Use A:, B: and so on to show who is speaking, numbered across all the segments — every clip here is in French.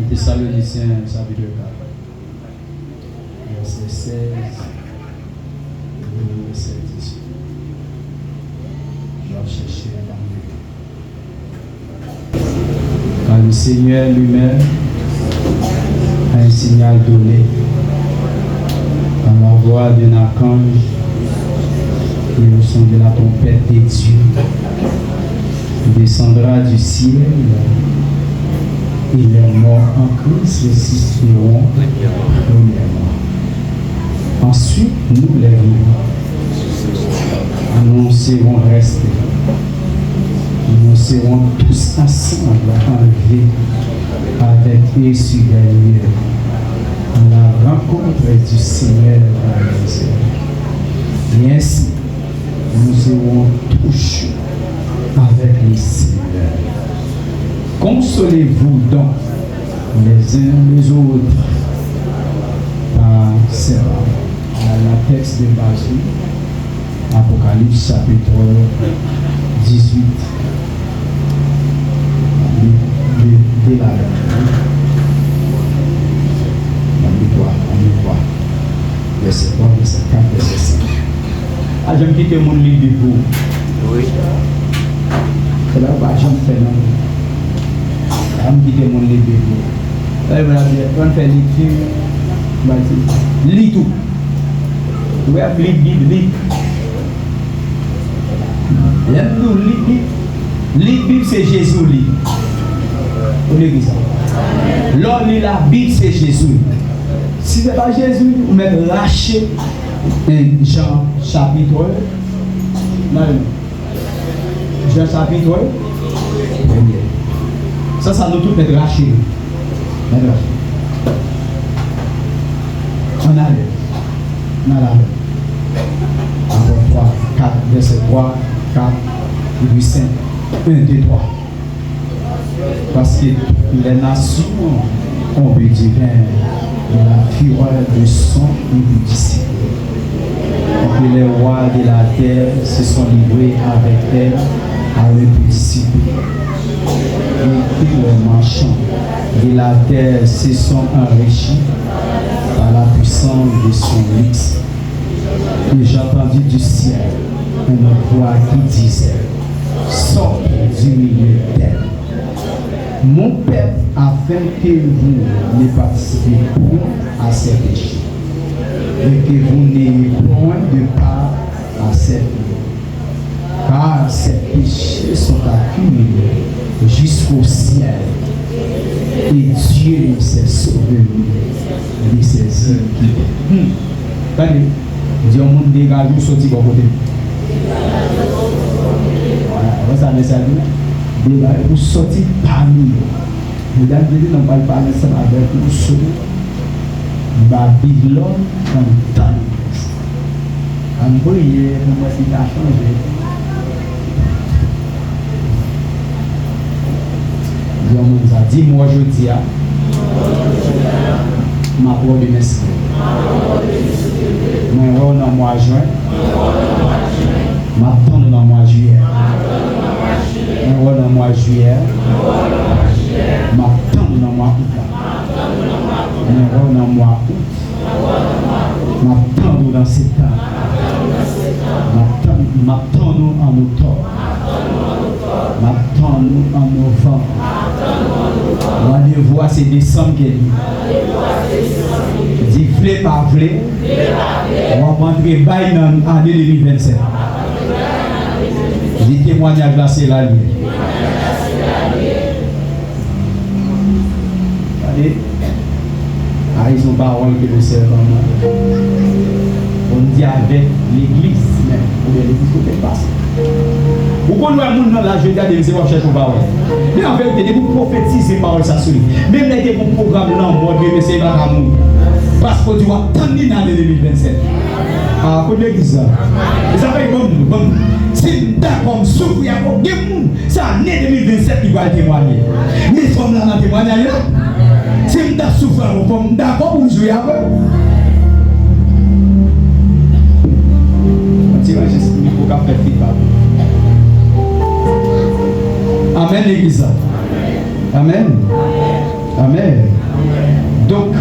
A: Thessaloniciens, chapitre 4, verset 16, verset 18. Je vais chercher car le Seigneur lui-même a un signal donné par la voix d'un archange et le son de la trompette des dieux. Il descendra du ciel et les morts en Christ ressusciteront premièrement. Ensuite, nous les vivants annoncerons rester. Nous serons tous ensemble enlevés avec eux sur les lieux à la rencontre du Seigneur dans les airs. Et ainsi, nous serons touchés avec les Seigneurs. Consolez-vous donc les uns les autres par ces la texte de Basile, Apocalypse chapitre 18, de la verset 3, verset 4, verset 5. Ah, j'aime quitter mon livre de vous. Oui. C'est là où j'aime faire non. J'aime quitter mon livre de vous. Là, on va faire lecture. Lis tout. Vous avez lis Bible. Lis Bible, c'est Jésus lit. Vous voyez ça? L'on lit la Bible, c'est Jésus. Si ce n'est pas Jésus, vous mettez lâché Jean chapitre 1. Jean chapitre 1. Ça nous tout mettre lâché. On a l'air. Encore 3, 4, verset 3, 4, 8, 5, 1, 2, 3. Parce que les nations ont bu du vin de la fureur de son impudicité. Et que les rois de la terre se sont livrés avec elle à l'impudicité. Et que les marchands de la terre se sont enrichis par la puissance de son luxe. Et j'ai entendu du ciel une voix qui disait: sors du milieu d'elle, mon peuple, afin que vous ne participez point à ses péchés et que vous n'ayez point de part à ses péchés. Car ces péchés sont accumulés jusqu'au ciel et Dieu s'est sauvé de ses iniquités. Attendez, Dieu m'a dégagé ou sorti de côté. Voilà, ça me salue. Dégagé ou sorti parmi nous. Mesdames et messieurs, on va parler ensemble avec nous sur Babylone en temps. En briller, comment ça a changé. Dieu nous a dit, moi je dis, ma parole de l'esprit. Mais on a mois juin, maintenant on a mois juillet, on a mois juillet, maintenant on a mois août, on a mois août, maintenant on a septembre, maintenant nous en octobre, maintenant nous en novembre. Rendez-vous, c'est décembre qui est dit. Dit flé par flé, on va rentrer bail dans l'année 2027. Dit témoignage là, c'est la ligne. Allez, ils ont parole que le servant. On dit avec l'église même, ou bien l'église qui fait passer. Vous connaissez le monde dans la jeune de c'est pas chercher parole. Mais en vérité, vous prophétisez parole ça sur lui. Même les vous programme là, moi Dieu, mais c'est pas amour. Parce que tu vas attendre dans l'année 2027. Ah, pour l'église. Ça fait bon. C'est d'accord, souffre, il y a beaucoup de monde. C'est l'année 2027 qui va témoigner. Mais comme là, dans le témoignage, c'est une souffrance, vous d'accord pour jouer avec. Amen l'église. Amen. Amen. Donc,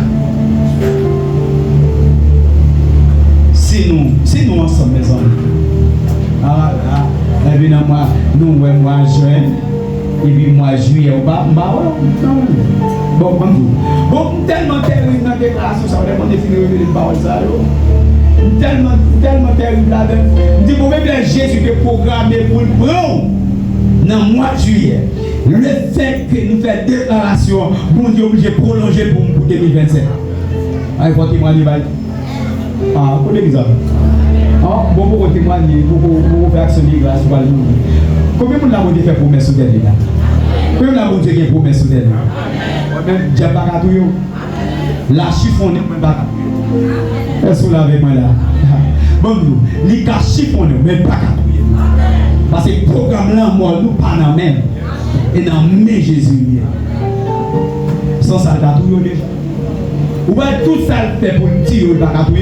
A: si nous ensemble, mes amis, évidemment, nous, moi, juin, et puis moi, juillet, on va, bon, tellement terrible dans la déclaration, ça va demander de finir les paroles, ça, tellement terrible là-dedans. Je dis, même Jésus est programmé pour le prendre dans le mois de juillet. Le fait que nous faisons déclaration, bon Dieu obligé de prolonger pour 2027. Il faut témoigner. Ah, pour l'exemple. Bon, pour témoigner, pour faire action de grâce, combien de gens ont fait promesse sur d'elle là? Combien de gens ont fait promesse sur d'elle là? Même j'ai pas qu'à tout. La chiffonne, même pas. Est-ce que vous l'avez moi là? Bon, les cas chiffonne, même pas qu'à tout. Parce que le programme là, moi, nous pas dans même. Et dans mes Jésus. Sans ça, t'as tout déjà. Ou bien tout ça le fait pour le tirer, il va pas tout.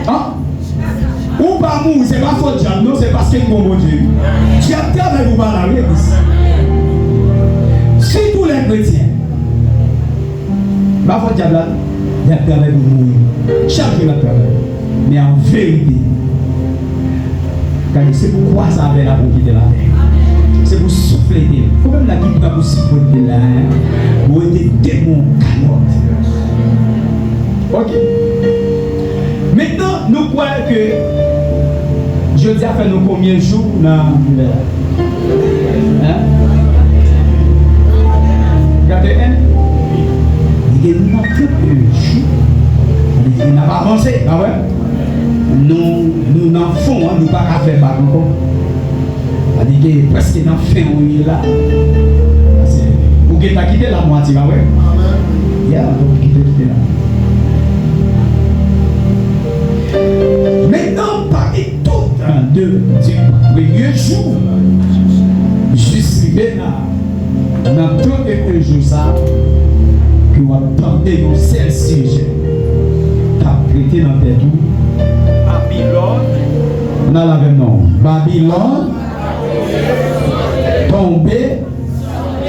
A: Hein? Ou pas mou, c'est pas faute diable, non, c'est parce que nous bon Dieu. Diable travaille pour pas la l'église. Si tous les chrétiens, pas faute diable, diable travaille pour mourir. Chaque jour, il travaille. Mais en vérité, c'est pourquoi ça avait la bonté de la terre. C'est pour souffler. Il faut même la qui va pour souffler là, pour aider des démons canottes. Ok. Maintenant, nous croyons que je dis à faire nos combien de jours dans l'hiver. Hein? Regardez, il n'a que un jour. Il n'a pas avancé. Ah ouais? Nous n'en faisons, nous pas qu'à faire bac encore. C'est-à-dire que presque dans fin on est là. Vous avez quitté la moitié, ah ouais? Yeah, vous quittez là. Maintenant, parmi tout du premier jour, jusqu'à maintenant, dans tout et jour ça, que vous attendez nos seul sujet, qu'a prêté dans tes doux. Babylone. On a la même nom. Babylone. Tombé.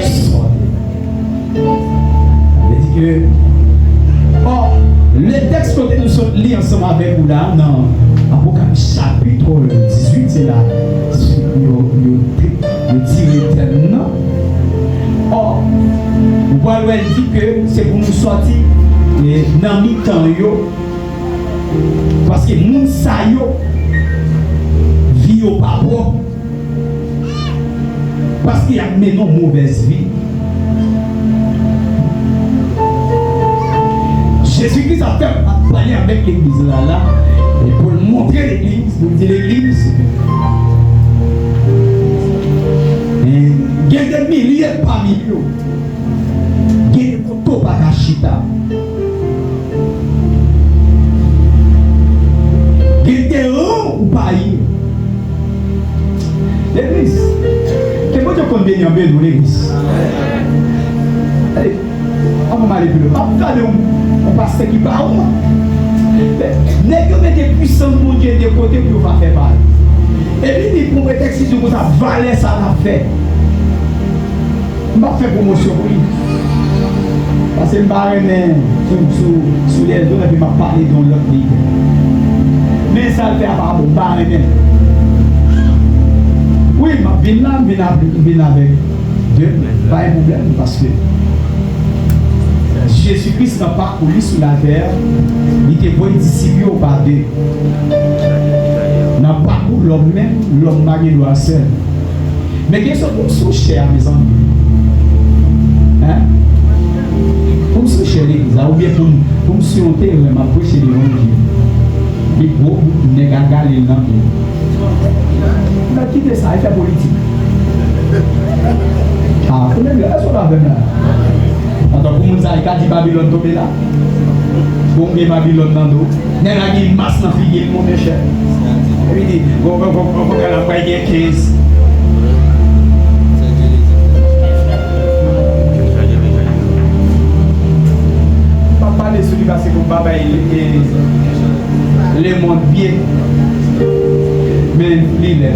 A: Sorti. Ça veut dire que. Oh, le texte que nous lisons ensemble avec vous là, dans Apocalypse chapitre 18, c'est là. Le tiré tellement. Oh, vous voyez, il dit que c'est pour nous sortir dans le temps. Parce que moun sa yo vie au pas propre. Parce qu'il y a maintenant mauvaise vie. Jésus-Christ a fait parler avec l'église là, et pour montrer l'église, pour dire l'église. Il y a des milliers parmi eux. Il y a des photos par Kachita. Il était haut ou pas? L'église. Qu'est-ce que tu connais bien dans l'église? Allez, on va aller plus loin. On passe qui parle. N'est-ce que des puissants pour Dieu de côté pour faire mal. Et puis, pour prétexte si vous avez valé ça, l'a fait. Je ne vais pas faire promotion pour lui. Parce que je vais sous les deux et puis je vais parler dans l'autre livre. Mais ça le fait à part bon, pas rien. Oui, je viens avec Dieu, pas un problème, parce que Jésus-Christ n'a pas parcouru sur la terre, il était pour disciple au bardé. N'a pas pour l'homme même, l'homme marié doit seul. Mais qu'est-ce que vous cher, mes amis? Hein? Comme si cher l'église, ou bien comme si on était vraiment prêché l'évangile. Les gros n'est qu'à galer dans le on a quitté ça, il fait politique. Ah, vous avez est-ce qu'on a fait là? Attends, pour nous dire, il a dit Babylone tombé là. Bon, il y a Babylone dans l'eau. Il y a une masse dans le figuier, mon cher. Il dit, on va faire 15. On va parler de celui parce que vous papa les mondes bien. Mais l'île.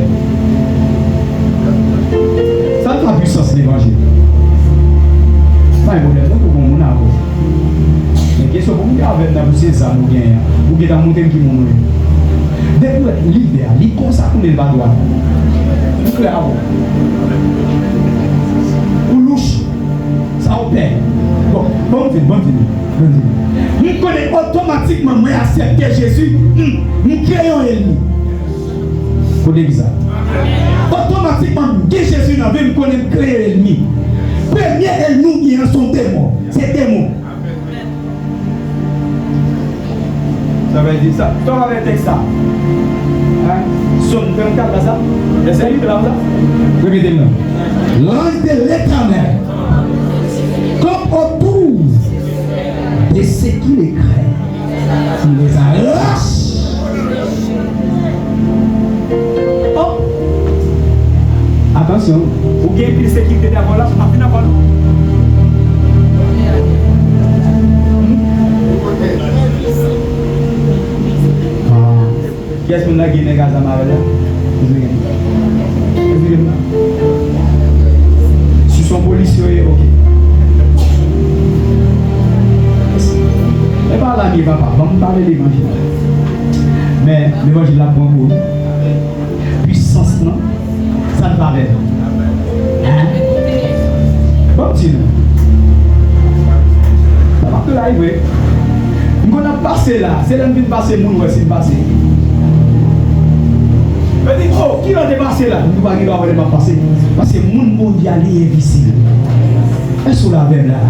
A: Ça n'a pas puissance l'évangile. Pas un problème, avec la poussée, ça nous gagne. Vous avez monté qui mon nom. Depuis l'hiver, il consacre les badois. Vous clair ou louche, ça opère. Bon, nous connaissons automatiquement, moi, accepter Jésus, nous créons ennemi. Vous connaissez ça? Automatiquement, que Jésus n'a vu, nous connaissons créer ennemi. Premier ennemi qui est son démon, c'est démon. Ça veut dire ça. Toi, avec ça. Son 24 là, ça. Essayez de là, ça. Répétez-moi. L'ange de l'Éternel, comme autour de ceux qui les craignent, il les arrache. Oh! Attention, vous avez plus de sécurité d'abord là, à fin d'abord. Qu'est-ce qu'on a gagné à Zamara? Si son policier, ok. Et par là, il va pas. Vamos parler de l'évangile. Mais l'évangile là pour vous. Puissance, non? Ça ne va pas. Hein? Bon, petit non. Ça va que là, oui. On a passé là. C'est là qu'on vient passer, mon ouais, c'est passé. Je dis, oh, qui va dépasser là? Nous ne pouvons pas passer. Parce que le monde mondial est difficile. Est-ce que la même là?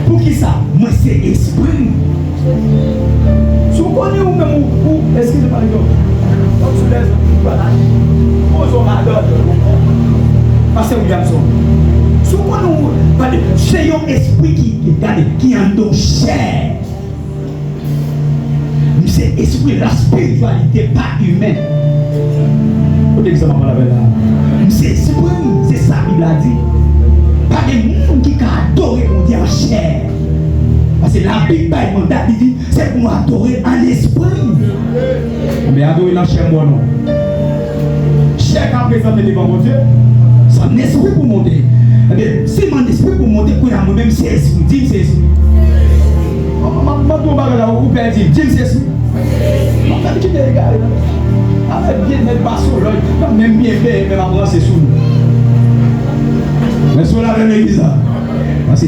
A: Pour qui ça? Moi, c'est esprit. Si vous connaissez ou même où, excusez-moi, comme tu laisses, voilà. Posons ma dot. Parce que Williamson. Si vous connaissez, c'est un esprit qui est en nos chair. C'est l'esprit, la spiritualité, pas humaine. C'est esprit, c'est ça qu'il a dit. Pas de monde qui a adoré mon Dieu en chair. Parce que la Bible a mandat, il dit, c'est pour adorer en esprit. Mais adorer en chair, moi non. Chair qui a présenté devant mon Dieu, son esprit pour monter. Mais si mon esprit pour monter, moi-même c'est esprit, dis c'est esprit. Vous pouvez dire, dis c'est esprit. On va dire qu'il est égal. Avec bien mettre pas sur l'œil, même bien fait, même avant c'est sous nous. Mais sur la même église là. Parce que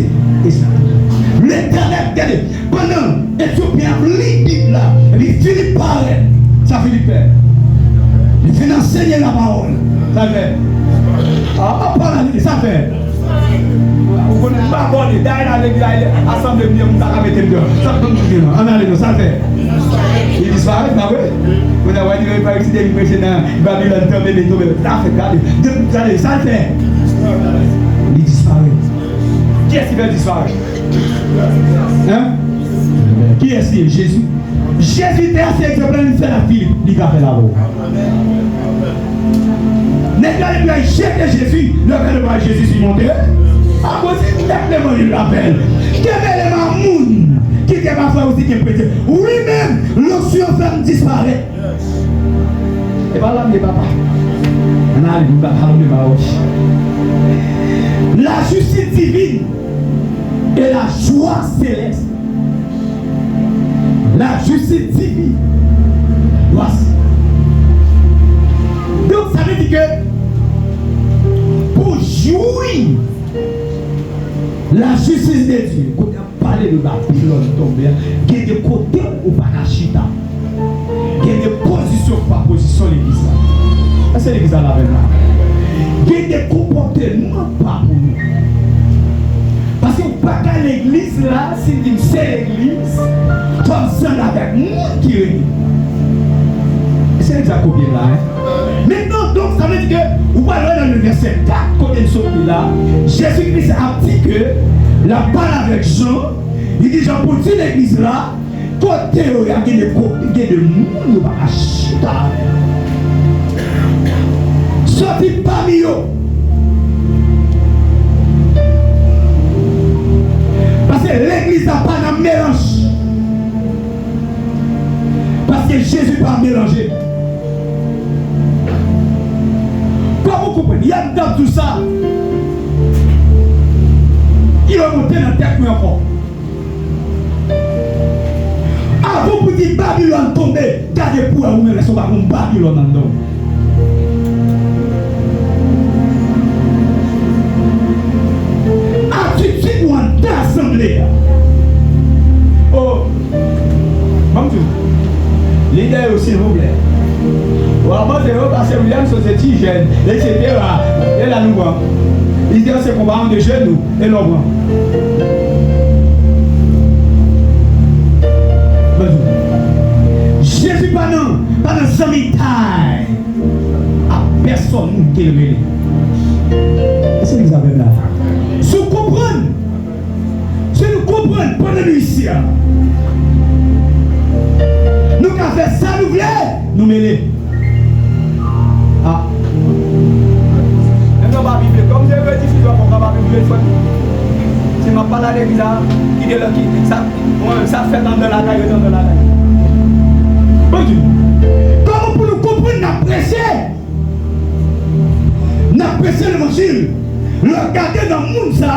A: l'Éternel, regardez, pendant Éthiopien lit Bible là, et puis Philippe parlait, ça Philippe fait. Il fait enseigner la parole. Ça fait. Ah, pas la vie, ça fait. Vous connaissez pas bon, il d'ailleurs à l'église, assemblée de vous avez mettre dedans. Ça fait. Ça fait. Il disparaît, pas vrai? Vous avez dit, il va exciter le précédent, il va venir tomber, mais tomber. Ça fait, regardez, ça le fait. Il disparaît. Qui est-ce qui va disparaître? Hein? Qui est-ce qui est? Jésus. Jésus était assez exemplaire, il fait la fille, il va faire la roue. N'est-ce pas le chef de Jésus, le père de Jésus s'y montait? Ah, vous aussi, simplement, il l'appelle. Quel est le mamoun? Qui est ma foi aussi qui est prêté? Oui-même, l'onction femme disparaît. Et voilà, mes papas. La justice divine et la joie céleste. La justice divine. Voici. Donc, ça veut dire que pour jouir la justice de Dieu, quand on parle de Babylone tombée, il y a des côtés où pas la chita. Il y a des positions par position l'église. C'est l'église à la même là. Il y a des comportements pas pour nous. Parce que pas qu'à l'église là, c'est l'église, comme ça avec nous qui réunit. C'est exactement bien là. Maintenant, donc, ça veut dire que, vous voyez dans le verset 4, côté de ce là, Jésus-Christ a dit que, la parole avec Jean, il dit, Jean, pour dire l'église là, côté où il y a des côtés de monde, il n'y a pas de chita. Sorti parmi eux. Parce que l'église n'a pas de mélange. Parce que Jésus n'a pas mélangé. Comment vous comprenez? Il y a dans tout ça. Il va monter dans la tête encore. Babylone tombée, gardez pour vous, mais laissez pas comme Babylone en dedans. Attitude ou en d'assemblée. Oh, bon tout. L'idée aussi, s'il vous plaît. Ou alors, c'est parce que William Society jeune, etc. Et là, nous voyons. L'idée, c'est qu'on va en de jeunes, nous, et l'on voit. Jésus, pendant 100 000 tailles, à personne qui le mêle. Est-ce que vous avez là? Si vous comprenez, si nous comprenons, pendant nous ici, nous avons fait ça, nous voulons, nous mêler. Ah. Même dans ma Bible, comme je veux dire, je ne pas Bible, si je ne parle pas de l'église, ça fait dans de la caille, dans de la caille. Bon Dieu. Comment pour nous comprendre, n'apprécier l'évangile, le regarder dans le monde, ça,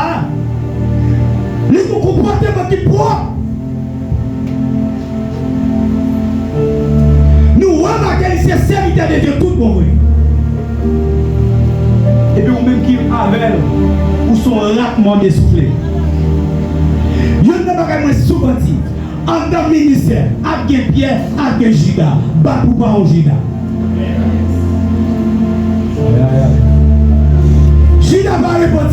A: les comportements qui pourra. Nous remarquons ces serviteurs de Dieu tout pour vous. Et puis vous même qui avec ou sont rapidement essoufflés. Je ne sais pas comment souvent dit. En dans le ministère, avec Pierre, avec Judas, bat pour pas en Judas. Judas va répondre.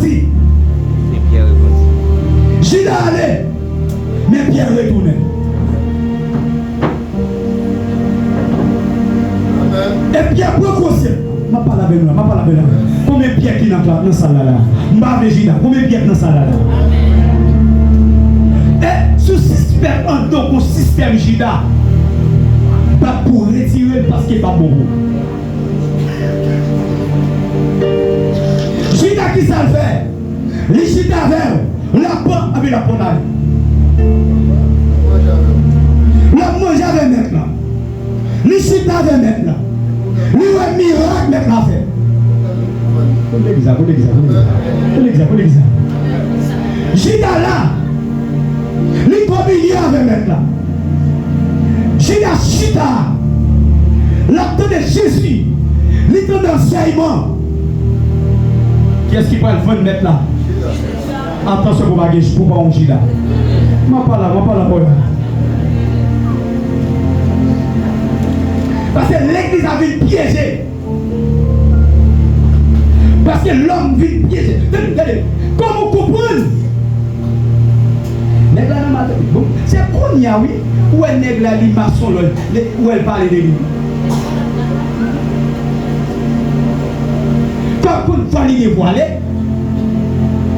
A: Judas allait, mais Pierre retournait. Et Pierre prend conscience. Je ne parle avec nous, combien de Pierre qui est dans la salle là? Je ne parle pas de Judas, combien de Pierre dans la salle là? Et ce système, donc au système Judas, pas pour retirer parce qu'il n'est pas bon. Judas qui ça le fait? Les Judas avec la pomme avec la pommade. La mange avec maintenant. Les Judas avec maintenant. Lui un miracle maintenant fait. Judas là. Les communier avec maintenant. Judas chita. L'acte de Jésus. L'acte d'enseignement. Qui est-ce qui va le faire mettre là? Attention pour bagage pour pas un Judas. Je parle là. Parce que l'église a vu piéger. Parce que l'homme vit piéger. Comment comprendre? C'est qu'on y a, oui, où elle nègre la libation, où elle parle de lui. Quand une fois il dévoilé,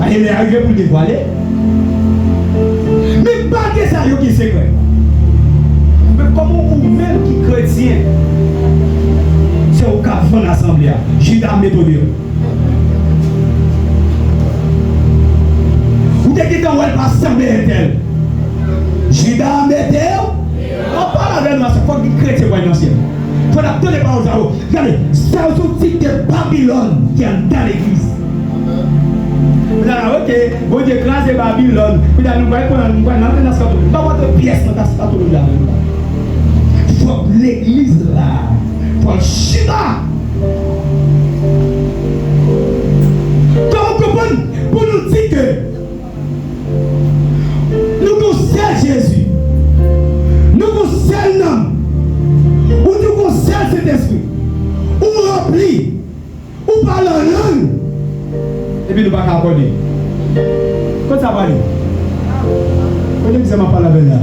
A: elle est arrivée pour dévoiler. Mais pas que ça, il y a qui secret. Mais comment vous-même qui chrétien, c'est au cas de l'assemblée, Judas méthodique. Vous êtes dans le assemblée tel. Judas méthodique. On parle avec nous, c'est quoi qui chrétien voit dans le ciel. Il faut donner par aux arômes. Regardez, c'est un outil de Babylone qui est dans l'église. Vous allez, ok, vous dites écraser Babylone. Vous allez nous voir pour nous voir dans la scatologie. Pas votre pièce dans la scatologie. Il faut l'église là. Il faut le Judas. Comment comprendre pour nous dire que nous connaissons Jésus, nous connaissons l'homme, ou nous connaissons cet esprit, ou rempli, ou par la langue, et puis nous ne pouvons pas accorder. Quand ça va aller? Quand nous sommes pas la belle là.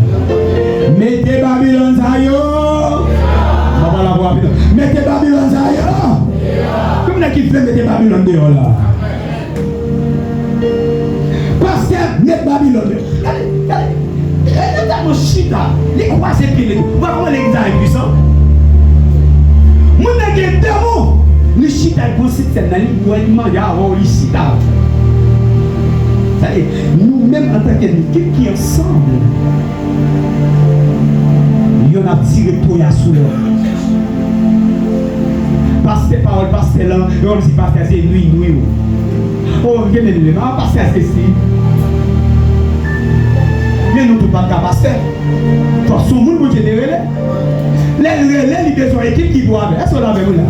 A: Mettez Babylone à yo. On va la voir. Mettez Babylone à yo. Comme là qui fait mettre Babylone dehors là. Parce que mettre Babylone. Regardez, notamment Chita. Les croix c'est pile. Vous voyez comment l'église est puissant. Mon nègre démon. Le Chita est consiste dans l'éloignement il y a avant le Chita. Nous-mêmes en tant qu'équipe qui ensemble, il y en a tiré tout à sous l'eau. Pasteur parole, pasteur là, on dit pasteur c'est nuit. Oh, regardez-le, pasteur c'est si. Mais nous ne pouvons pas passer. Parce que son monde vous générer. Les besoins équipe qui doivent. Est-ce que vous l'avez là?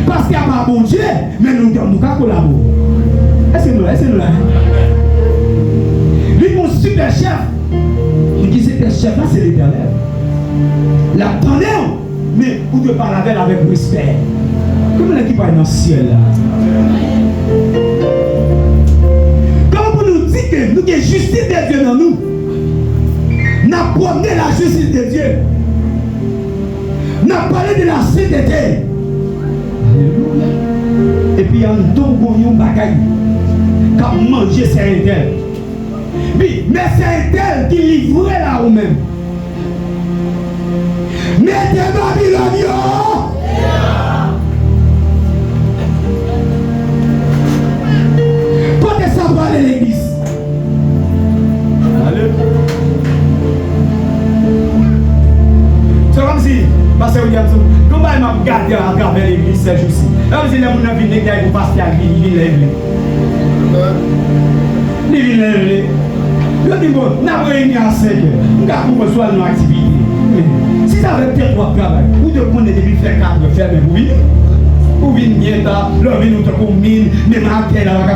A: Parce qu'il n'y a pas bon Dieu, mais nous devons collaborer. Est-ce que nous là? Lui, mon super chef, il dit super chef là, c'est l'Éternel. La pandémie, mais vous devez parler avec respect. Comment l'équipe va dans le ciel là? Quand vous nous dites que nous avons justice de Dieu dans nous, nous avons promené la justice de Dieu. Nous avons parlé de la sainteté. Et puis il y a un don de bagaille. Quand manger, c'est un tel. Oui, mais c'est un tel qui livrait là ou même. Mettez Babylone. Quand ça va aller l'église. Allez. C'est comme si, parce que vous dites, comment il m'a regardé à travers l'église ces jours-ci. Là, vous dites, les gens viennent pour passer à l'église, ils viennent. Je dis, bon, nous avons réuni à 5 heures. Nous avons besoin de nos activités. Si ça veut peut-être trois travail, vous devez prendre des débuts faire 4 de faire, mais vous venez. Vous venez, là, vous venez pour mine, même à quel âge,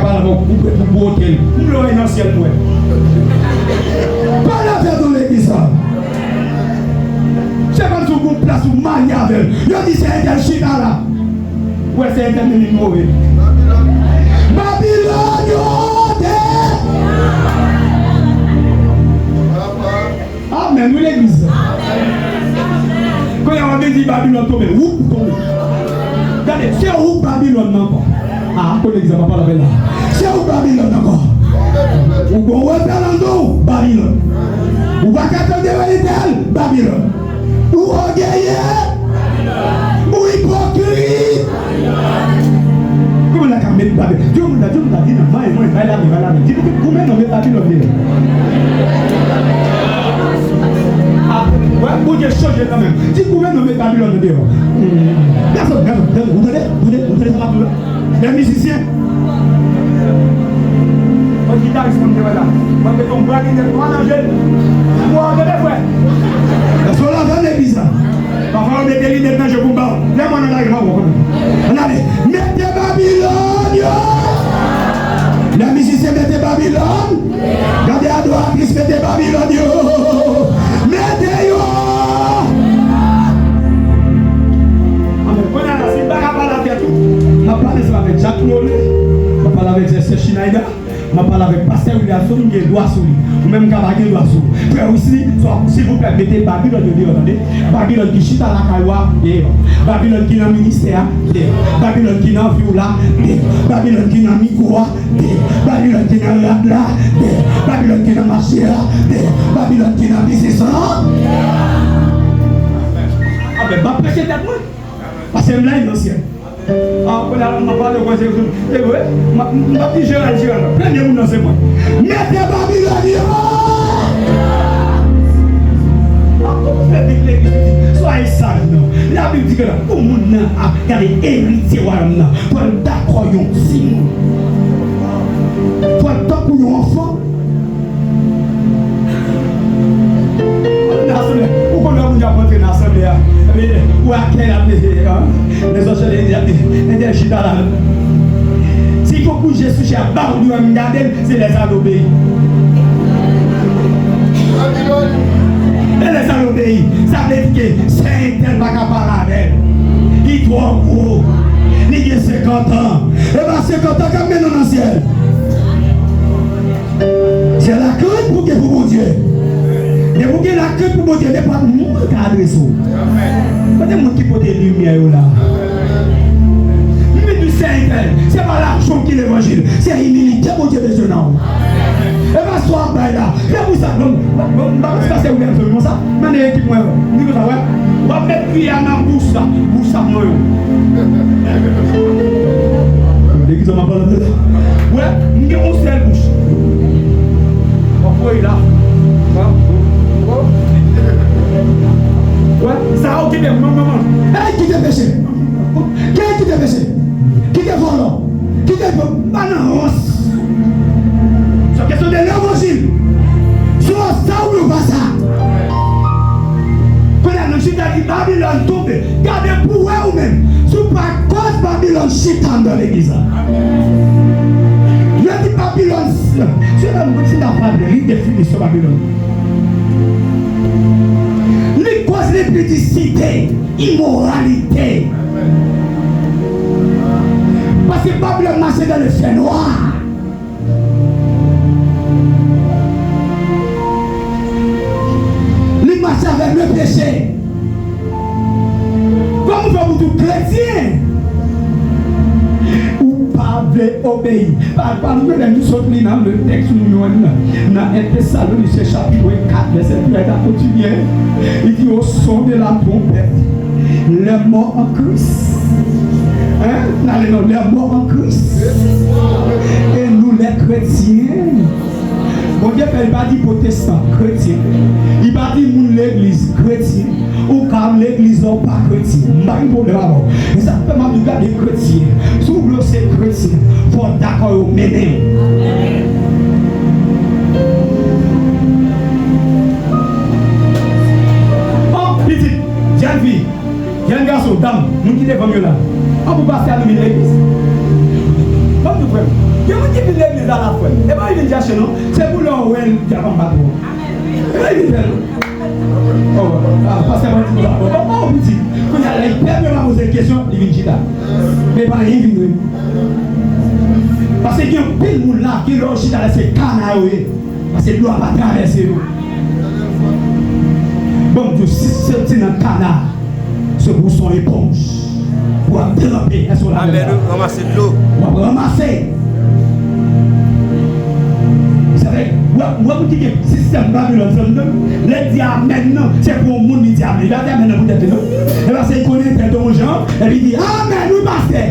A: pour hôtel. Nous l'avons dans le ciel, nous. Pas la faire dans l'église. C'est comme si vous place où mariez avec. Je dis, c'est un tel chita là. Ouais, c'est un tel mauvais. Babylone, Amen, nous l'église. Quand il y a un dit Babylone tombe, où tombe? Regardez, c'est où Babylone encore? Ah, pour l'église, on va pas la là. C'est où Babylone encore? Où on va faire l'endroit? Babylone. Où va qu'attendre de Babylone. Où orgueilleux? Où hypocrite? Comment la caméra Babylone? Dieu nous a dit, non, moi, va là. Dis combien on met Babylone? Ouais, vous devez changer quand même. Dis combien on met Babylone dehors? Personne. Vous donnez ça là? Les musiciens. Le guitariste comme tu vas là. Parce que ton bras qui est droit dans le jeu. Moi, on devait faire. Parce qu'on l'a dans l'église là. Parfois, on met des lignes de jeu pour bas. Là, on a l'argent. On a dit, mettez Babylone. Les musiciens mettez Babylone. Regardez à droite, mettez Babylone. Mettez yo. Je parle avec Jacques Nolé, je parle avec Jesse Schneider, je parle avec Pasteur William Soum, qui est droit sur lui, ou même Kabaki droit sur lui. Frère aussi, s'il vous plaît, mettez Babylone de Dieu, Babylone qui chita la Kawa, Babylone qui est dans le ministère, Babylone qui est dans le Viola, Babylone qui est dans le Mikoa, Babylone qui est dans le Radla, Babylone qui est dans le marché, Babylone qui est dans le business. Ah ben, va prêcher tête moi. Parce que là, il est ancien. Ah, on a parlé de quoi c'est vrai. C'est vrai. Ma petite Gérald, plein de monde dans ce monde. Mettez Babylone. Soyez sage, non. La Bible dit que là, pour mon nom, il y a des héritiers, pour le d'accord, il y a un signe. Pour le temps où il y a un enfant. Pourquoi nous avons rentré dans l'assemblée? Ou à quelle les autres les chita là. S'il faut bouger sous chair, c'est les alobéis. Et les alobéis, ça veut dire que c'est un tel pas capable avec. Il est trop gros. Il a 50 ans. Et bien 50 ans, comme nous dans le ciel. C'est la crainte pour que vous, mon Dieu. Et vous avez la crainte pour mon Dieu, n'est pas le monde qui a adressé. Pas des gens qui portent des lumières là. Mais du Saint-Tel, c'est pas l'argent qui est l'évangile, c'est l'humilité mon Dieu de ce nom. Et bien, soir là, et vous ça, non, c'est pas ouvert seulement ça, mais les équipes, vous dites ça, ouais, on va mettre cuillère dans la bouche ça, moi. L'église m'a parlé de ça. Ouais, nous avons une seule bouche. Pourquoi il est là? Ouais, ça a occupé mon maman. Hey, qui t'a péché? Qui t'a péché? Qui t'a volé? Qui t'a balance? C'est question de l'évangile. Soit ça ou pas dans l'église. Je dis Babylone, c'est un petit affaire de l'île définie sur Babylone. Les causes les pudicité, immoralité. Parce que Babylone marchait dans le fer noir. Il marche avec le péché. Comme vous tout chrétien, ou pas veut obéir. Par nous, nous sommes dans le texte, nous dans 1 Thessaloniciens chapitre 4, verset 3 à continuer. Il dit au son de la trompette, les morts en Christ. Hein? Les morts en Christ. Et nous les chrétiens. Bon Dieu, il ne va pas dire protestant, chrétien. Il va dire l'église chrétien. Ou car l'église n'est pas chrétien. Il n'y a pas de problème. Mais ça peut même regarder chrétien. Si vous voulez c'est chrétien, il faut d'accord au mener. Oh, petit, jeune fille, jeune garçon, dame, nous qui devons mieux là. On peut passer à l'église. Comme nous frères. Il y a un qui vient l'église à la fois. Et bien il vient chez nous. C'est pour l'on où elle vient en bas. Et il vient. Oh, parce que moi, oh, petit. Quand il y a l'hyper, poser une question, il vient là. Mais pas il vient. Parce qu'il y a un pile de là qui est là, c'est canaille. Parce que l'eau n'a pas traversé. Bon, Dieu, si c'est dans le canard, ce vous sont éponges. Pour attraper, est-ce qu'on a
B: ramasser de l'eau.
A: Pour ramasser. Vous savez, moi, vous dites que le système Babylone, les diamants maintenant, c'est pour le monde qui dit Amen. Il va dire Amen, vous êtes là. Et là, c'est connaître très bon gens, et il dit Amen, nous passons.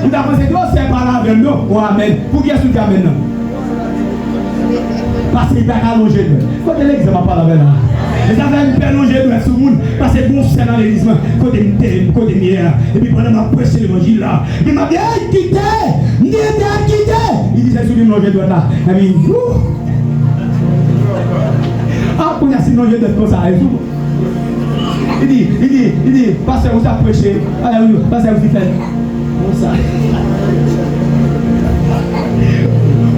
A: Vous avez pensé que c'est pas là avec nous, ou Amen. Pour qui est-ce que tu amènes là? Parce qu'il va allonger. Quand l'église ne va pas là. Les affaires me allonger de tout le monde. Parce que bon, c'est dans l'église, côté miel. Et puis pendant ma prêché l'évangile là, il m'a dit quitté. Il dit c'est sur le nom de Dieu là. Et puis, ah, pour y a sinon je dois comme ça. Il dit, pasteur, vous avez prêché. Pasteur, vous fait. Comme ça.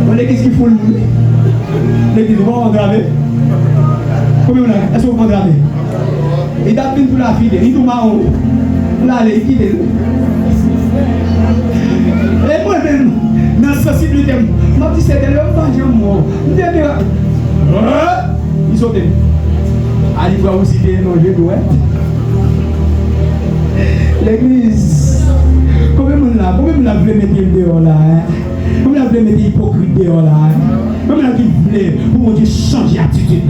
A: On est qu'est-ce qu'il faut le monde? L'église, vous va engraver. Combien on a? Est-ce que vous engraver? Il a pris pour la fille, il nous marron. Là, il est quitté. Et moi-même, dans la sensibilité, je me dis c'était le vengeance mort. Ils sont des. Allez voir aussi des noms, je dois. L'église, combien on a voulu mettre dehors là? Combien on a voulu mettre hypocrite dehors là? Combien on a voulu pour Dieu changer d'attitude?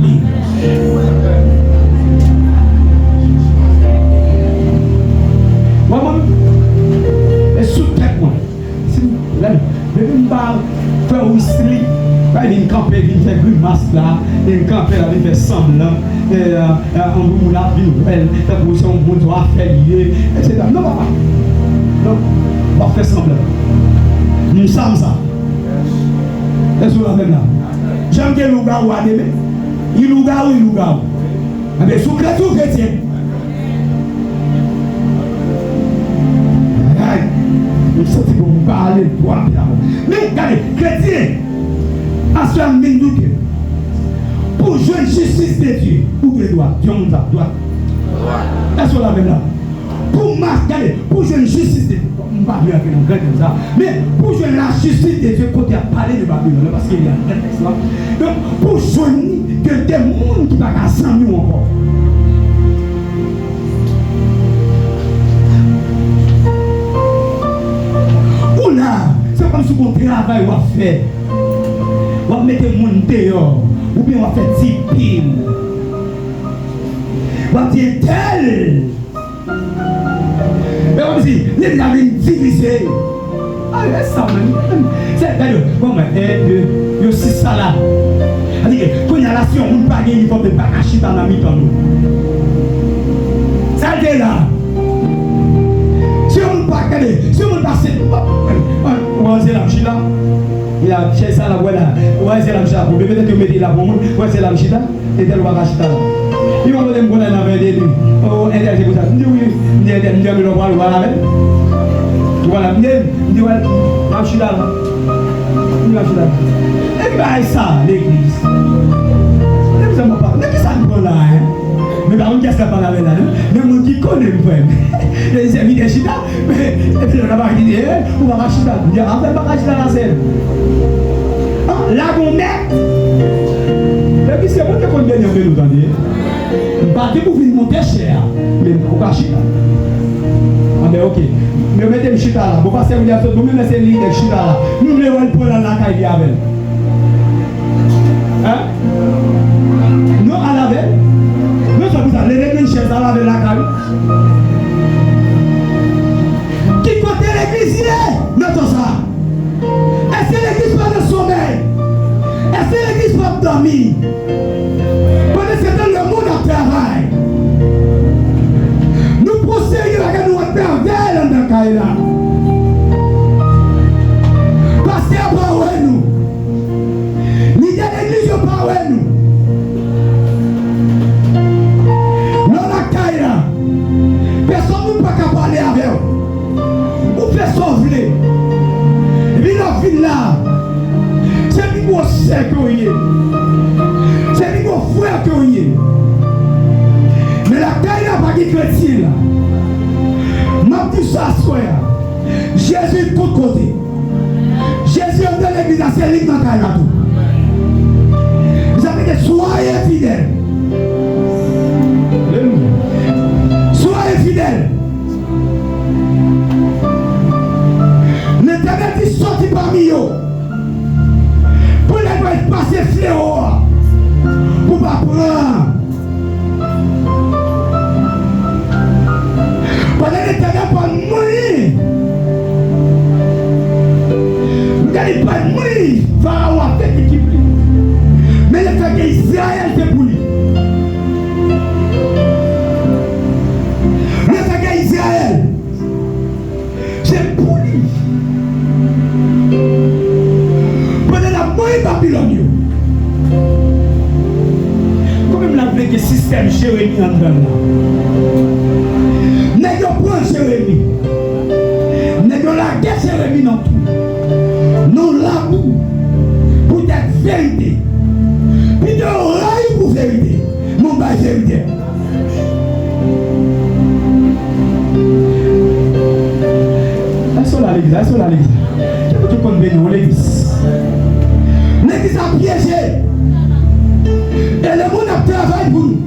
A: Maman, et sous tête moi. Là, je vais me faire Wesley. Il vient camper, il fait grimace là, il vient camper là, il fait semblant, on vous l'a vu, la position, on doit faire lier, etc. Non, papa. Non, on va faire semblant. Nous sommes ça. Est-ce que vous l'avez là? J'aime que le loup ou à demain. Il loup ou. Mais sous chrétien. Je sais que vous parlez de toi. Mais regardez, chrétien. À ce moment pour jouer une justice de Dieu, où Dieu doit, Dieu nous a droit. Est-ce qu'on l'a même là? Pour marquer, pour jouer une justice de Dieu, on ne va pas mieux avec un grand comme ça, mais pour jouer la justice de Dieu, quand il a parlé de Babylone, parce qu'il y a un texte là, donc pour jouer que des mondes qui ne vont pas sans nous encore. Oula, c'est comme si on travaille ou à faire. On va mettre le monde dehors, ou bien on va faire 10 piles. On va dire tel. Mais on dit, les gens viennent diviser. Ah, c'est ça, c'est d'ailleurs, bon, mais, 6 ça là. C'est-à-dire que quand il y a la si on ne peut pas gagner, il faut pas cacher dans la mi-temps. Ça c'est là. Si on ne peut pas gagner, si on ne peut pas passer, on va dire la chita. Il a cherché ça là, voilà. Ouais, c'est la chita. Vous devez peut-être mettre là pour moi. Ouais, c'est la chita. Et tel va la chita. Il va me dire, on a un lui. Oh, elle a dit, oui, il a dit, on va le voir avec. Voilà, je dis, je suis là. Et bien, ça, l'église. Mais qu'est-ce que ça me prend là? Mais par contre, qu'est-ce que ça parle avec là? Mais mon qui connaît le problème. Les amis de Chita, mais et puis on va dit, on va Chita. On dit, on va Chita la scène. Là, on met. Et puis c'est moi qui connais bien nous entendez. Battez pour venir monter cher. Mais on va Chita. Mais ok. Mais mettez le Chita là. Vous passez, vous dites, vous me laissez l'île de Chita là. Nous voulons le prendre la caille avec. Hein? Non, à la veille. Non, ça vous a levé une chaise à la veille la caille. Qui côté l'église il est? Notons ça. Est-ce que l'église pas de sommeil? Est-ce que l'église pas de dormir? Pendant ce temps, le monde a travail. Nous procédons à nous intervenir dans le caille là. Passez à part nous. L'idée de l'église est pas avec nous. Dans la caille là, personne ne peut pas parler avec vous. Vous faites sauver. Et puis la ville là, c'est lui qui sait que vous y est. C'est lui qui frère que vous y est. Mais la caille là, pas qui chrétien là. M'a dit ça, soir. Jésus de tout côté. Jésus est dans l'église, c'est lui qui m'a caille là tout. Vous avez dit, soyez fidèles. Soyez fidèles. L'Éternel dit sorti parmi eux. Pour les passer fléau. Pour ne pas prendre. Pendant l'Éternel pas mourir. Vous n'allez pas mourir. Pharaon a fait l'équipe. Mais le fait qu'Israël c'est pour lui. Le fait qu'Israël c'est pour lui. Pendant la moitié Babylone. Comme la plaie que système Jérémie en dedans là. N'est-ce pas Jérémie? N'est-ce pas la guerre Jérémie non tout. Non l'amour pour être vérité. Puis de rail pour vérité. Mon bail vérité. Est-ce que l'église? Qui peut tout convenir l'église? L'église a piégé. Et le monde a travaillé pour nous.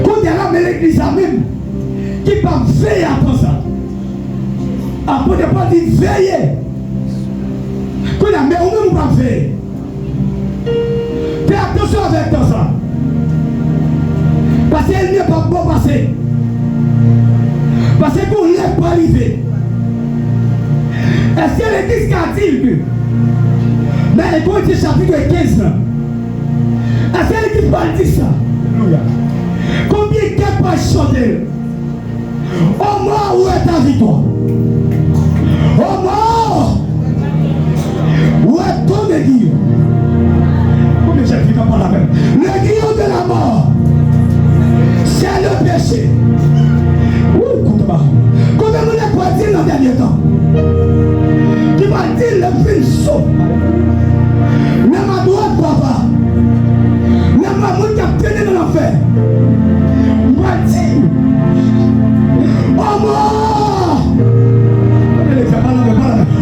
A: Quand il y a l'église a même qui peut veiller après ça. Après de pas dire veiller. Quand il y a mais on ne peut pas veiller. Fais attention avec tout ça. Parce qu'elle n'est pas bon passé. Parce qu'on ne l'est pas arrivé. Est-ce que l'église qu'a dit que dans les Corinthiens chapitre 15 là, est-ce que l'église pas dit ça? Combien de temps pas chanter? Au mort où est ta victoire? Au mort où est ton aiguillon? Combien j'ai vu comme la même? L'aiguillon de la mort, c'est le péché. Combien de monde pas dit dans le dernier temps? Qui va dire le film saut? Même à droite, papa. Même à mon qui a tenu dans l'enfer. Va dire. Oh mort!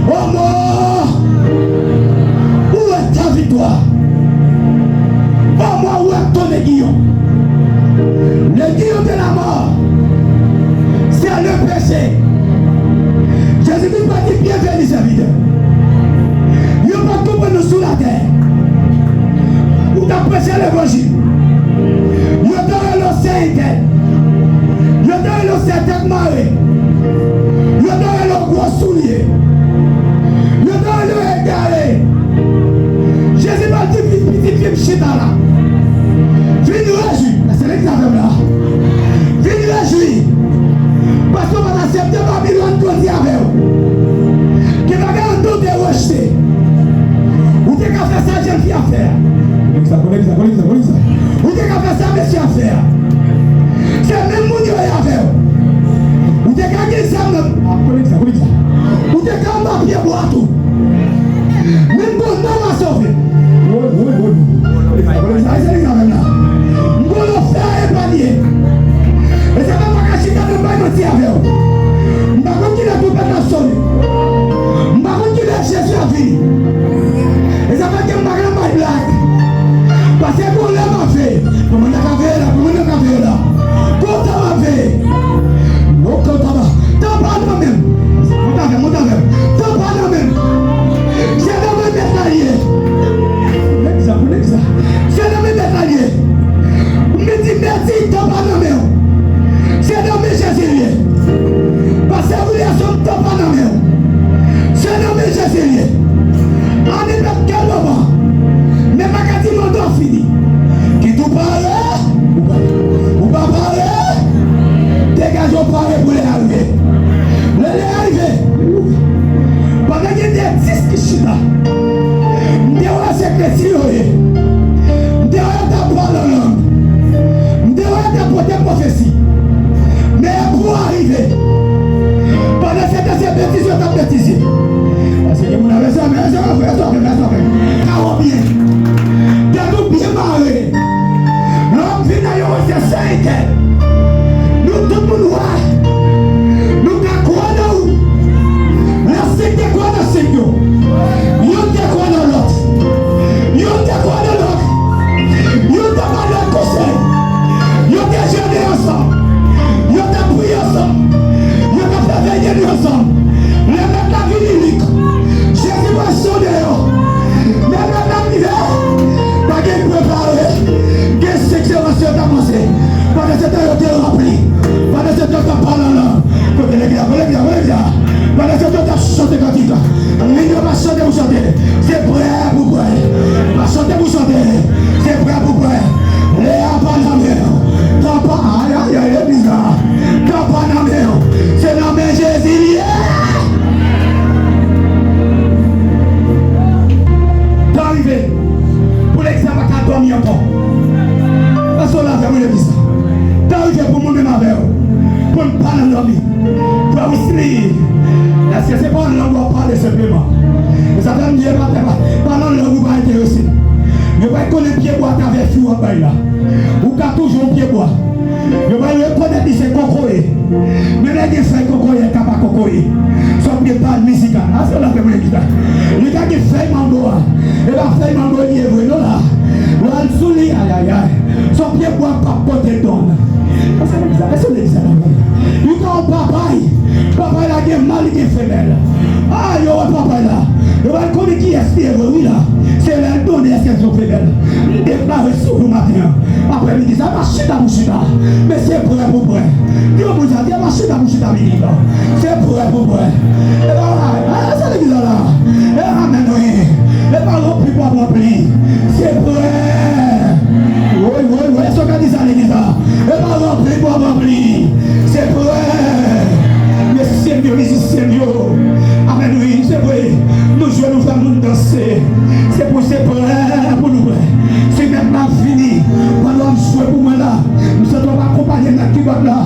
A: Oh mort! Où est ta victoire? Oh mort, où est ton aiguillon? L'aiguillon de la mort. C'est le péché. Jésus-Christ va dire bienvenue serviteur. Il n'y a pas tout pour nous sous la terre. Où tu as prêché l'évangile. Il y a dans l'océan éternel. Il y a dans l'océan tête marée. Il y a dans le gros soulier. Il y a dans le égaré. Jésus va dire petit film chita là. Viens nous réjouir. C'est l'examen là. Viens nous réjouir. Parce qu'on va accepter Babylone qu'on dit avec vous. Qui va gagner tout de rejeter. Ou t'es qu'à faire ça, jeune fille à faire. Ou t'es qu'à faire ça, monsieur à faire. C'est même mon Dieu avec vous. Ou t'es qu'à dire ça,
B: pied bois tout. Même bon temps m'a sauvé. Nous allons faire un panier. Et ça va pas cacher dans le bain de cerveau. Nous allons continuer à tout faire la sonne. Nous allons continuer à chercher la vie. Et ça va que nous allons pas blague. Parce que pour l'homme a fait. Comment on a fait là? Comment on a fait là? Quand on a fait. Non, quand on a fait. T'en parles moi-même. T'en parles moi-même. C'est dans mes détaillés. C'est dans mes détaillés. Me dit merci, t'en parles moi-même. C'est dans mes Jésus. Parce que vous les sommes t'en parles moi-même. C'est dans mes Jésus. On est dans quel moment? Mais ma carte m'en doit fini. Qui tout parle? Ou pas parler? Dégageons parler pour les arriver. Les arriver. Pendant qu'il y a des 10 qui sont là, nous devons secrétiser. Nous devons apprendre la langue. Nous devons apporter la prophétie. Mais pour arriver, pendant cette bêtise, on t'a bêtisé. Parce que vous avez ça, mais ça va faire. Car bien. T'as bien marré. L'homme vient d'ailleurs, c'est 5 ans. Nous tout le monde voit. Nous avons quoi dans nous? La secte quoi dans ce nous? Nous avons quoi dans l'autre? Nous avons quoi dans l'autre? Nous avons pas de conseil. Nous avons jeûné ensemble. Nous avons prié ensemble. Nous avons fait veiller ensemble. Les mêmes la vie lyrique. Jésus va sonner. Les mêmes la vie. Pas qu'il préparé. Quelle section va se commencer? Pendant ce temps, il est rempli. Pendant ce temps, il parle là. Pendant ce temps, il chante cantique. Il ne va pas chanter pour chanter. C'est prêt pour prêt. Pas chanter pour chanter. C'est prêt pour prêt. Léa pas la mer. T'as pas. Aïe, aïe, aïe, c'est bizarre. T'as pas la mer. C'est la mer Jésus. T'es arrivé. Pour l'examen, t'as dormi encore. Parce qu'on l'a fait, oui, bizarre. T'es arrivé pour moi-même avec vous. Pour me parler de l'homme. Pour aussi. Est-ce que c'est pas une langue qu'on parle simplement? Et ça fait me dire, parlant de langue, vous va intéresser. Je vais connaître pied bois avec fou en bas là. Ou qu'à toujours pied bois. Je vais reconnaître que c'est cocoé. Mais les gens font cocoé, ils pas cocoé. Son pied pas musical. Ah, c'est là que vous voulez dire. Les gars qui font mango, et va faire mango, il est vrai, non là. Là, le souli, aïe aïe aïe. Son pied bois pas porter donne. C'est bizarre, c'est bizarre. Il quand papa, papa là qui est mal, qui est femelle. Ah, il y a papa là. Il va connaître qui est oui là. C'est la donne est-ce qu'elles sont femelles. Il déclare sur le matin. Après, il dit ça va chita pour chita. Mais c'est prêt pour prêt. Dieu vous a dit, ça va chita pour chita. C'est prêt pour prêt. Et voilà, c'est bizarre là. Et ramène-nous. Et pas rempli pour rempli. C'est prêt. Oui, est-ce qu'on a dit ça l'église là? Et pas rempli pour rempli. C'est prêt. Mais Seigneur, ici, Seigneur. Amen, oui, c'est vrai. Nous jouons, nous allons nous danser. C'est pour c'est prêt pour nous. C'est même pas fini. Pendant que nous jouons pour moi là, nous sommes accompagnés dans qui va là.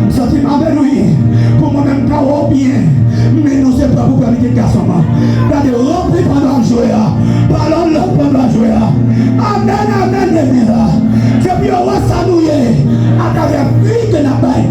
B: Nous sommes amen, oui. Pour moi-même, quand bien. Mais nous sommes pas pour faire des garçons. Regardez, rempli pendant le jouer. Parlons là pendant le jouer. Amen, l'église. C'est bien, on va s'annouiller à travers lui que la baille.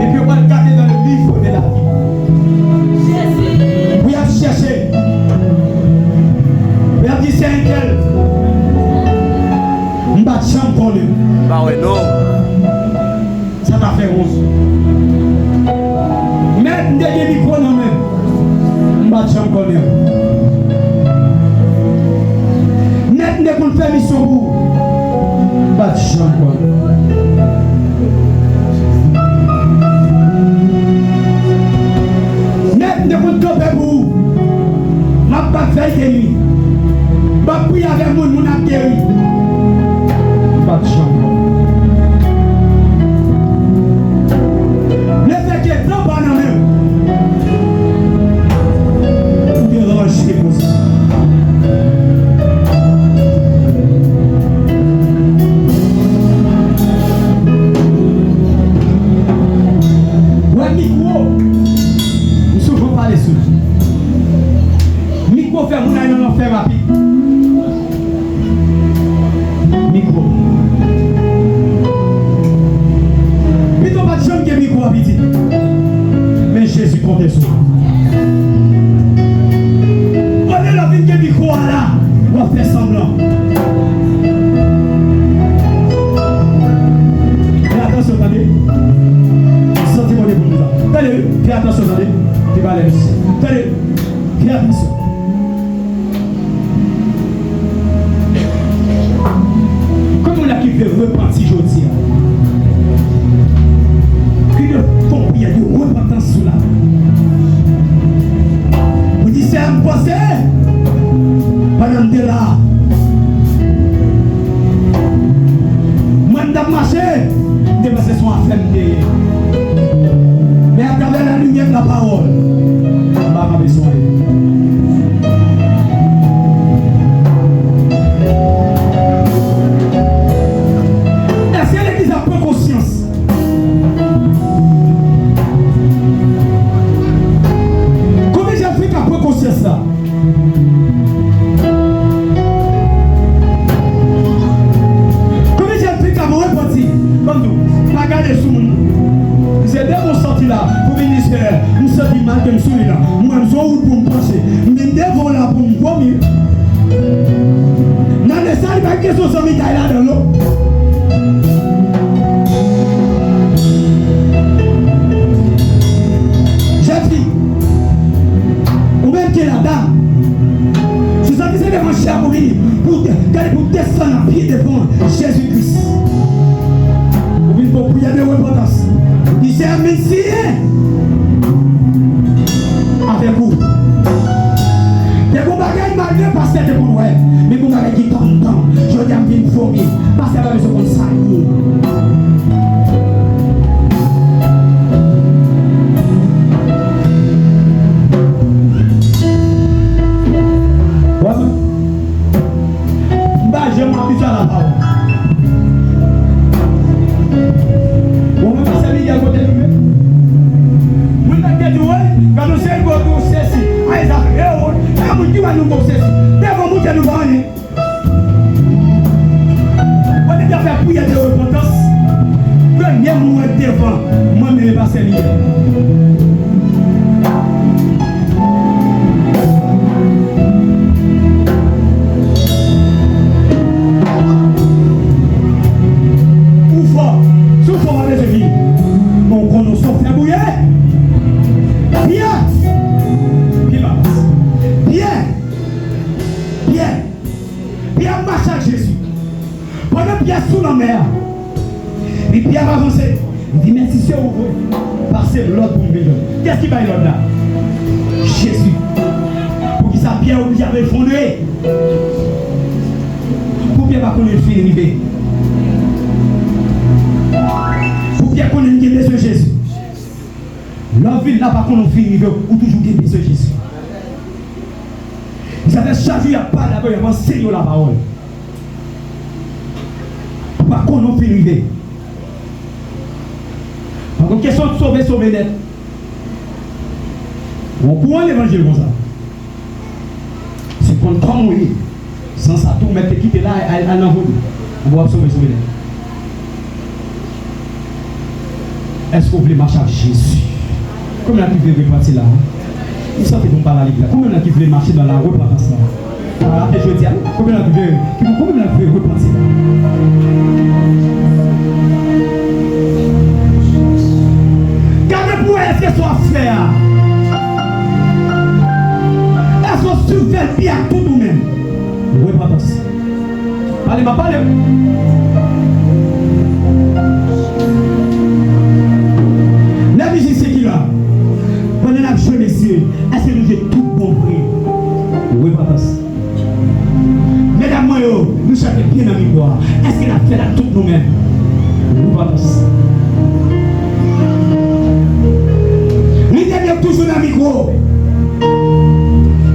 A: Et puis on va le garder dans le livre de la vie. Vous avez cherché. Vous avez dit c'est un tel. On va chambre pour lui.
C: Bah ouais, non.
A: Ça t'a fait rose. Mettre des micros dans même. On va chambre pour lui. Net ne pour faire mission pour. Pas de chambre. Net ne pour tomber pour. Ma pas faire de nuit. Ma prier avec mon a guéri. Pas de chambre. Le fait que non pas dans même. Ou déranger pour ça. Micro fait mon aïe non fait rapide. Micro. Plutôt pas de jambe qui est micro rapide. Mais Jésus compte sur. On est la vie qui est micro là. On va faire semblant. Fais attention, attendez. Sentez-moi les bons. Attendez, fais attention, attendez. Tu vas aller ici. Attendez, fais attention. Qui veut repentir aujourd'hui. Puis de combien de repentance sous la. Vous dites c'est un passé. Pendant que là. Moi je marché. Dépasser son affaire. Mais à travers la lumière de la parole. On va pas besoin. Ça. Comment j'ai pris qu'à mon repentir? Comme nous, pas garder sous nous. C'est dès mon sorti là, pour venir faire, nous sommes mal que nous sommes là. Moi, je suis où pour me pencher. Mais devant là pour me vomir. Dans les salles, il y a quelque chose qui est là dans l'eau. J'ai dit, ou même qui est la dame. C'est ça qui s'est déranché à venir pour descendre à pied devant Jésus-Christ. Vous venez pour prier de repentance. Il s'est Messie avec vous. Mais vous m'avez malgré parce que c'est pour nous. Mais vous m'avez dit tant de temps. Je dis à me vomir. Parce que vous avez besoin de ça. Je m'habitue à la parole. Vous me passez à côté de lui. Vous me dites, quand nous sommes pour ceci, Isaac, quand vous dites à nous pour ceci, devant nous, nous allons. On est déjà fait prier de repentance. Premier moment devant, moi, je ne vais pas servir. Sous la mer. Et Pierre avancé. Il dit, mais si c'est ouvert, passez l'autre pour me venir. Qu'est-ce qui va y l'autre là? Jésus. Pour qu'il sa Pierre obligé à fondé. Pour Pierre va connaître le fil arrivé. Pour Pierre connaître le besoin de Jésus. La ville n'a pas connaître le fil arrivé ou toujours le besoin de Jésus. Ils avaient chargé à pas d'abord, ils avaient enseigné la parole. Par contre, on fait arriver. Par contre, question de sauver net. On prend l'évangile comme ça. C'est pour comment mourir. Sans ça, tout mettre quitter là, à l'envol. On va sauver net. Est-ce que vous voulez marcher avec Jésus? Combien qui veut repartir là? Vous sentez qu'on parle à l'église? Combien qui veut marcher dans la repentance là? Ah, et je dis, combien qui veut repartir là?
B: Gardez pour est-ce que soit fait? Est-ce qu'on se fait bien tout nous-mêmes?
A: Repentance. Allez, ma parole.
B: La musique c'est qui là? Pendant la jeune messieurs, est-ce que nous avons tout compris?
A: Repentance.
B: Mesdames, nous sommes bien dans le miroir. Est-ce qu'il a fait la toute nous-mêmes?
A: Repentance.
B: L'idée est toujours dans le micro.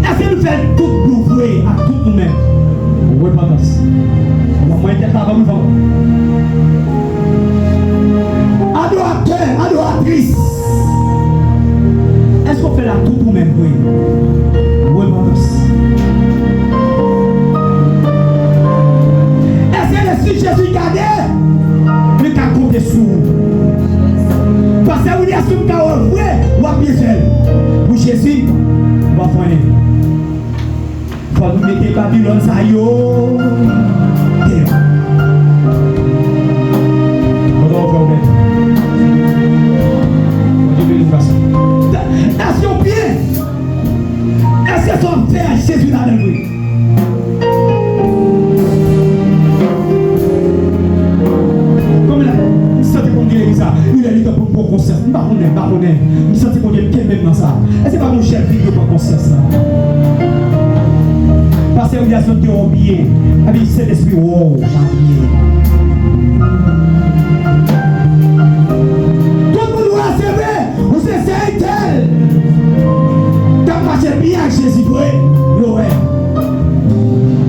B: Est-ce que nous faisons tout nous vouer à tout nous-mêmes?
A: Repentance. Moi, je suis là avant nous.
B: Adorateur, adoratrice. Est-ce qu'on fait la tout nous-mêmes? Oui.
A: Repentance.
B: Est-ce que si Jésus gardait, le cas compte sur vous? Parce que vous dites à ce que vous voulez, vous avez besoin. Pour Jésus, vous va faire. Il faut nous mettre Babylone, ça y est. Est-ce qu'on bien? Est-ce que son père Jésus l'a levé? Comme là, il sentait qu'on dirait ça. Il a dit que pour conscience. Il sentait qu'on dirait même dans ça. Est-ce que c'est pas mon chef qui pour conscience là? Parce que vous avez sauté au pied. C'est l'esprit, oh, j'ai oublié. Vous essayez tel. T'as marché bien avec Jésus, oui.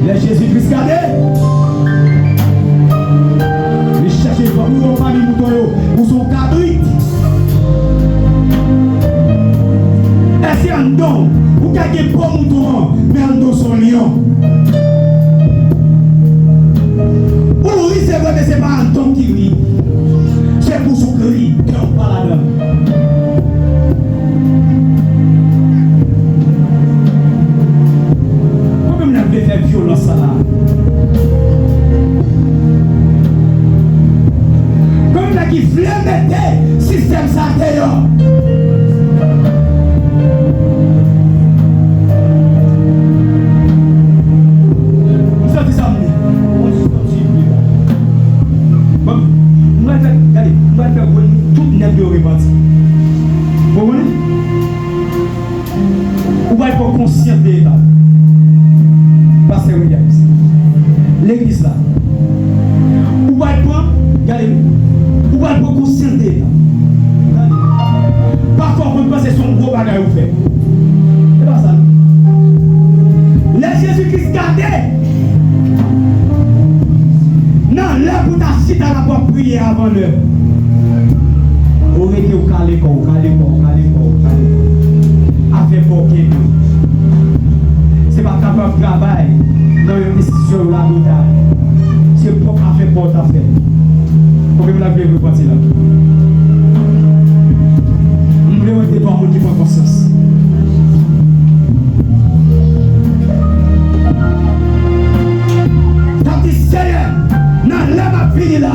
B: Le Jésus-Christ gardé. Les chercher pour nous, famille mouton, pour son cabrit. Est-ce un don? Vous gagnez pas mouton, mais un don son lion. Oui, c'est vrai, mais c'est pas un don qui rit. C'est pour son cri qu'on parle là-dedans. Faire violence là. Comme là qui voulait mettre système ça dehors. Vous savez ça, on se continue. Bon, on va faire, regardez, on va faire tout net de reparti. Vous comprenez? On va être conscient de l'état. Pasteur Williams, l'église là, où va être prendre, regardez, où va être conscient d'état. Parfois on pense que c'est son gros bagage ou fait. C'est pas ça. Les Jésus-Christ gardait. Non, l'heure pour ta cite à la porte prier avant l'heure. Vous mettez au calé, avec vos kédos. C'est pas capable de travailler dans une décision ou la bouteille. C'est pour faire porte à faire. Pour que vous l'avez vu partir là. Nous voulons être dans mon niveau de conscience. T'as dit Seigneur, non, là ma fille là.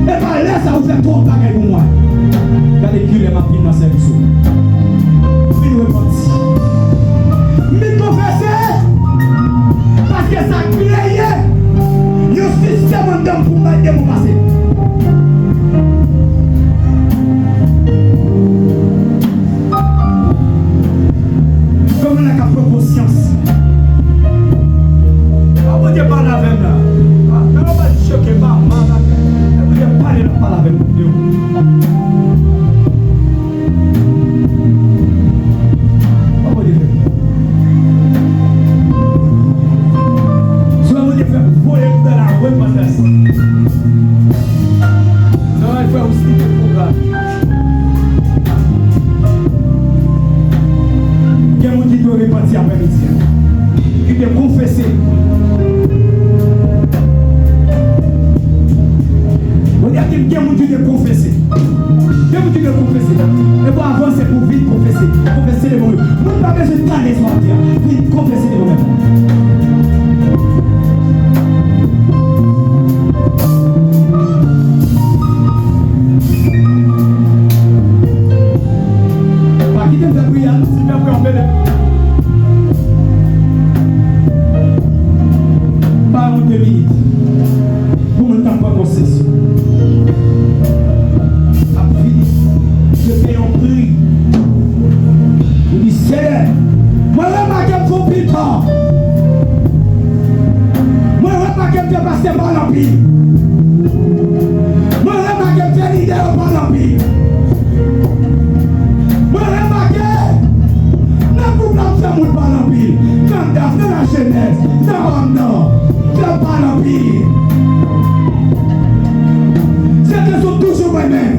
B: Et pas là, ça vous fait trop de bagages pour moi. Regardez qui est ma fille dans cette vie. Puis nous repartir. Mais confessez, parce que ça crée un système d'homme pour m'aider mon passé. qui veut confesser. Mais pour avancer, pour vite confesser. Confesser les mots. Vous n'avez pas besoin de parler ce matin. Vite confesser les mots. Pas quitter la prière, si vous avez envie pas en 2 minutes. Pour ne pas concession. Je fais un prix. Je dis, Seigneur, moi, je ne plus tard. Moi, je ne vais passer par l'empire. Moi, je ne vais faire l'idée par l'empire. Moi, je ne vais pas faire mon par l'empire. Dans la jeunesse, dans le nord, dans par l'empire. C'est que sont toujours moi-même.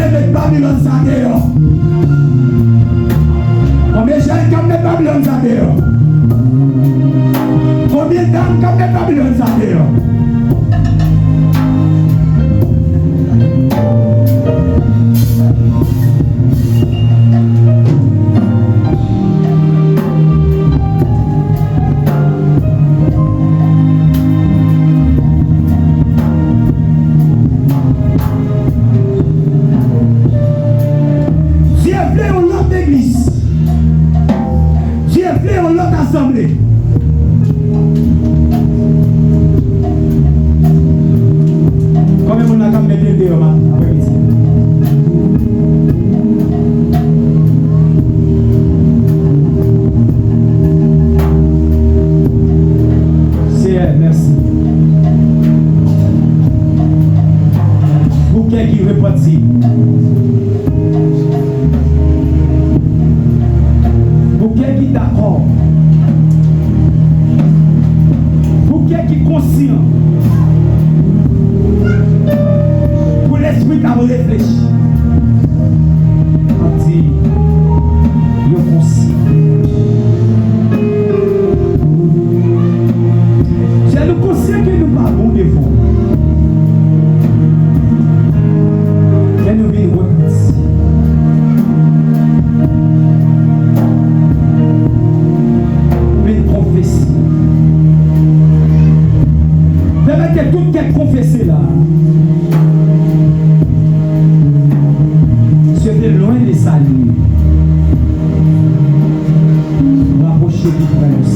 B: Avec Babylone ça dehors. Combien de gens comme les Babylone ça dehors? Combien de dames comme les Babylone ça dehors? Assemblée. Combien on a comme des vidéos après ici? C'est merci. Pour quelqu'un qui repartit. Pour quelqu'un qui est d'accord. Qui est conscient pour l'esprit qui a réfléchi. On dit, il est conscient. C'est le conscient que nous parlons de vous. Que nous venons repentir. Nous confesser. Permettez tout qu'elle confesse là. Se fait loin des saluts. Rapprochez du prince.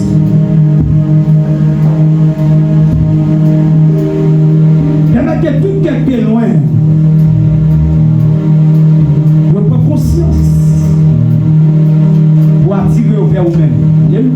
B: Permettez tout qu'elle est loin. Vous prenez conscience pour attirer vers vous-même. Alléluia.